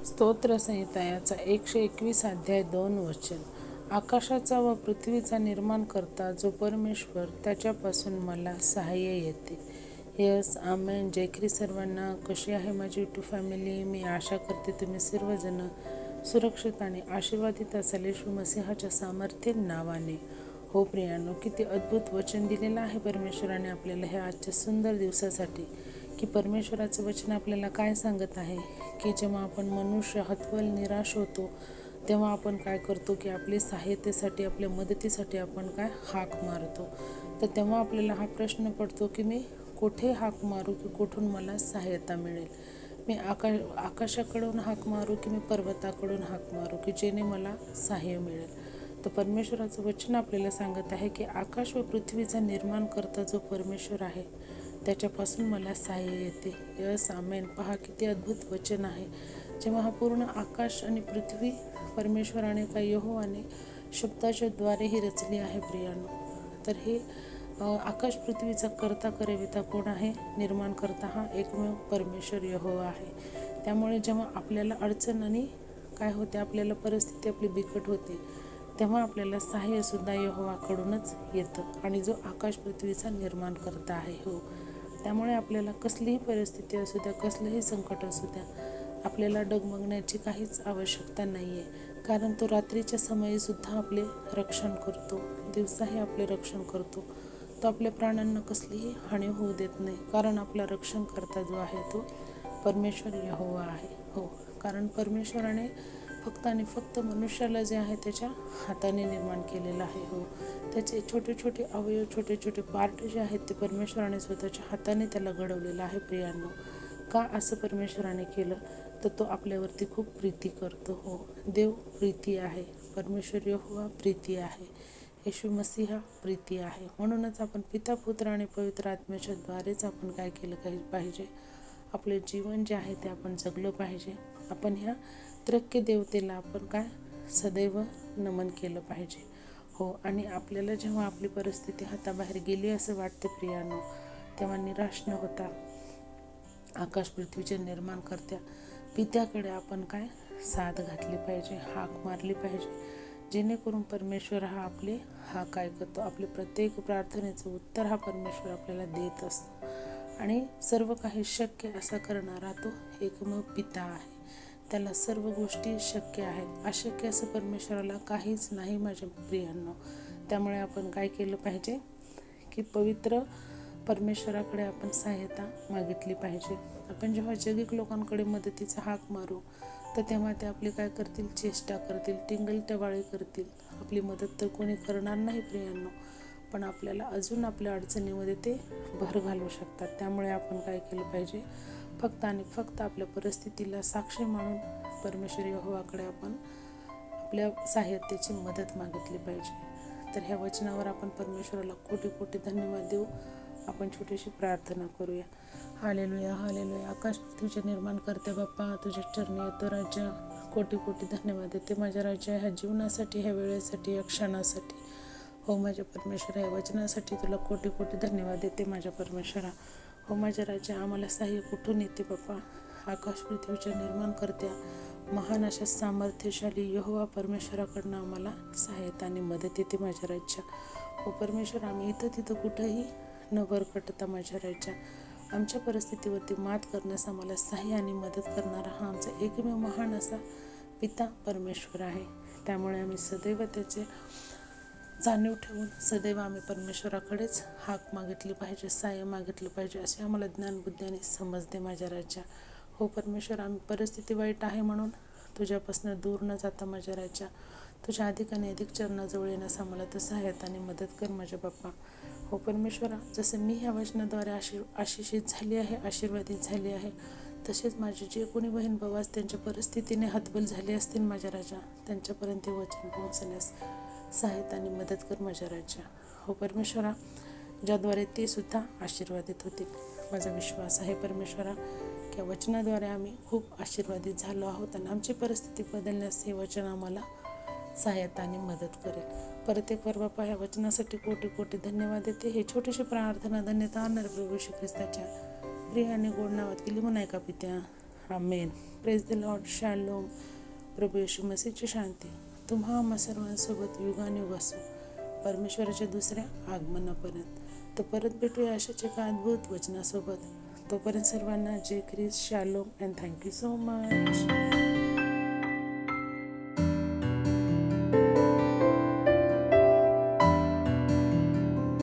स्तोत्रसंहिता याचा 121 अध्याय 2 वचन. आकाशाचा व पृथ्वीचा निर्माण करता जो परमेश्वर, त्याच्यापासून मला सहाय्य येते. यस, आमेन. जय ख्रिस्त सर्वांना. कशी आहे माझी यूट्यूब फॅमिली? मी आशा करते तुम्ही सर्वजण सुरक्षित आणि आशीर्वादित असाल येशू मसीहाच्या सामर्थ्य नावाने. हो प्रियांनो, किती अद्भुत वचन दिलेलं आहे परमेश्वराने आपल्याला ह्या आजच्या सुंदर दिवसासाठी. की परमेश्वराचं वचन आपल्याला काय सांगत आहे की जेव्हा आपण मनुष्य हतबल निराश होतो तेव्हा आपण काय करतो की आपली सहायतेसाठी, आपल्या मदतीसाठी आपण काय हाक मारतो. तर तेव्हा आपल्याला हा प्रश्न पडतो की मी कुठे हाक मारू की कुठून मला सहायता मिळेल. मी आकाशाकडून हाक मारू की मी पर्वताकडून हाक मारू की जेणे मला सहाय्य मिळेल. तर परमेश्वराचं वचन आपल्याला सांगत आहे की आकाश व पृथ्वीचा निर्माण करता जो परमेश्वर आहे त्याच्यापासून मला सहाय्य येते. यस, आमेन. पहा किती अद्भुत वचन आहे. जेव्हा हा पूर्ण आकाश आणि पृथ्वी परमेश्वराने का यहोवाने शब्दाच्या द्वारे ही रचली आहे प्रियांनो. तर हे आकाश पृथ्वीचा करता करविता कोण आहे? निर्माण करता हा एकमेव परमेश्वर यहोवा आहे. त्यामुळे जेव्हा आपल्याला अडचण आणि काय होते, आपल्याला परिस्थिती आपली बिकट होते, तेव्हा आपल्याला सहाय्यसुद्धा यहोवाकडूनच येतं आणि जो आकाश पृथ्वीचा निर्माण करता आहे. हो, त्यामुळे आपल्याला कसलीही परिस्थिती असू द्या, कसलंही संकट असू द्या, आपल्याला डगमगण्याची काहीच आवश्यकता नाही आहे. कारण तो रात्रीच्या समयीसुद्धा आपले रक्षण करतो, दिवसाही आपले रक्षण करतो. तो आपल्या प्राणांना कसलीही हानी होऊ देत नाही. कारण आपला रक्षण करता जो आहे तो परमेश्वर यहोवा आहे. हो, कारण परमेश्वराने फक्त आणि फक्त मनुष्याला जे आहे त्याच्या हाताने निर्माण केलेलं आहे. हो, त्याचे छोटे छोटे अवयव, छोटे छोटे पार्ट जे आहेत ते परमेश्वराने स्वतःच्या हाताने त्याला घडवलेलं आहे प्रियांनो. का असं परमेश्वराने केलं? तर तो आपल्यावरती खूप प्रीती करतो. हो, देव प्रीती आहे, परमेश्वर यहोवा प्रीती आहे, येशू मसीहा प्रीती आहे. म्हणूनच आपण पिता, पुत्र आणि पवित्र आत्म्याच्या द्वारेच आपण काय केलं पाहिजे? आपले जीवन जे आहे ते आपण जगलं पाहिजे. आपण ह्या त्रक्य देवतेला आपण काय सदैव नमन केलं पाहिजे. हो, आणि आपल्याला जेव्हा आपली परिस्थिती हाताबाहेर गेली असं वाटतं प्रियांनो, तेव्हा निराश न होता आकाश पृथ्वीचे निर्माण करत्या पित्याकडे आपण काय साथ घातली पाहिजे, हाक मारली पाहिजे, जेणेकरून परमेश्वर हा आपले हाक ऐकतो. आपले प्रत्येक प्रार्थनेचं उत्तर हा परमेश्वर आपल्याला देत असतो. आणि सर्व काही शक्य असा करणारा तो एकमेव पिता आहे. त्याला सर्व गोष्टी शक्य आहेत. अशक्य असं परमेश्वराला काहीच नाही माझ्या प्रियांनो. त्यामुळे आपण काय केलं पाहिजे की पवित्र परमेश्वराकडे आपण सहायता मागितली पाहिजे. आपण जेव्हा जगिक लोकांकडे मदतीचा हाक मारू तर तेव्हा ते आपली काय करतील? चेष्टा करतील, टिंगल-टवाळी करतील. आपली मदत तर कोणी करणार नाही प्रियांनो, पण आपल्याला अजून आपल्या अडचणीमध्ये ते भर घालू शकतात. त्यामुळे आपण काय केलं पाहिजे? फक्त आणि फक्त आपल्या परिस्थितीला साक्षी मानून परमेश्वर यहोवाकडे आपण आपल्या सहायतेची मदत मागितली पाहिजे. तर ह्या वचनावर आपण परमेश्वराला कोटी कोटी धन्यवाद देऊ. आपण छोटीशी प्रार्थना करूया. Hallelujah, hallelujah. आकाश पृथ्वीचे निर्माण करते बाप्पा, तुझ्या चरणी येतो राजा. कोटी कोटी धन्यवाद देते माझ्या राजा, ह्या जीवनासाठी, ह्या वेळेसाठी, या क्षणासाठी. हो माझ्या परमेश्वरा, या वचनासाठी तुला कोटी कोटी धन्यवाद देते माझ्या परमेश्वरा. हो माझ्या राजा, आम्हाला सहाय्य कुठून येते बाप्पा? आकाश पृथ्वीचे निर्माण करत्या महान अशा सामर्थ्यशाली यहोवा परमेश्वराकडनं आम्हाला सहायता आणि मदत येते माझ्या राज्या. हो परमेश्वर, आम्ही इथं तिथं कुठंही न भरकटता माझ्या राज्या आमच्या परिस्थितीवरती मात करण्यास आम्हाला सहाय्य आणि मदत करणारा हा आमचा एकमेव महान असा पिता परमेश्वर आहे. त्यामुळे आम्ही सदैव त्याचे जाणीव ठेवून सदैव आम्ही परमेश्वराकडेच हाक मागितली पाहिजे, सहाय्य मागितलं पाहिजे, असे आम्हाला ज्ञानबुद्धी आणि समज दे माझ्या राज्या. हो परमेश्वर, आम्ही परिस्थिती वाईट आहे म्हणून तुझ्यापासून दूर न जाता माझ्या राज्या तुझ्या अधिक आणि अधिक चरणाजवळ येण्यास आम्हाला तर सहायता आणि मदत कर माझ्या बाप्पा. हो परमेश्वरा, जसं मी ह्या वचनाद्वारे आशिषित झाली आहे, आशीर्वादित झाली आहे, तसेच माझे जे कोणी बहीण भाऊ त्यांच्या परिस्थितीने हतबल झाले असतील माझ्या राजा, त्यांच्यापर्यंत वचन पोहोचण्यास सहायता आणि मदत कर माझ्या राज्या. हो परमेश्वरा, ज्याद्वारे ते सुद्धा आशीर्वादित होतील. माझा विश्वास आहे परमेश्वरा की वचनाद्वारे आम्ही खूप आशीर्वादित झालो आहोत आणि आमची परिस्थिती बदलण्यास हे वचन आम्हाला सहायता आणि मदत करेल. परत एक वर बाप्पा, ह्या वचनासाठी कोटी कोटी धन्यवाद देते. हे छोटीशी प्रार्थना धन्यता आणणार प्रभू श्री ख्रिस्ताच्या प्रिय आणि गोड नावात केली म्हणाय का पित्या. आमेन. Praise the Lord. शालोम. प्रभू येशू मसीहची शांती तुम्हा आम्हा सर्वांसोबत युगानुयुग असो, परमेश्वराच्या दुसऱ्या आगमनापर्यंत. तर परत भेटूया अशाच एका अद्भुत वचनासोबत. तोपर्यंत सर्वांना जय ख्रिस्ट. शालोम अँड थँक्यू सो मच.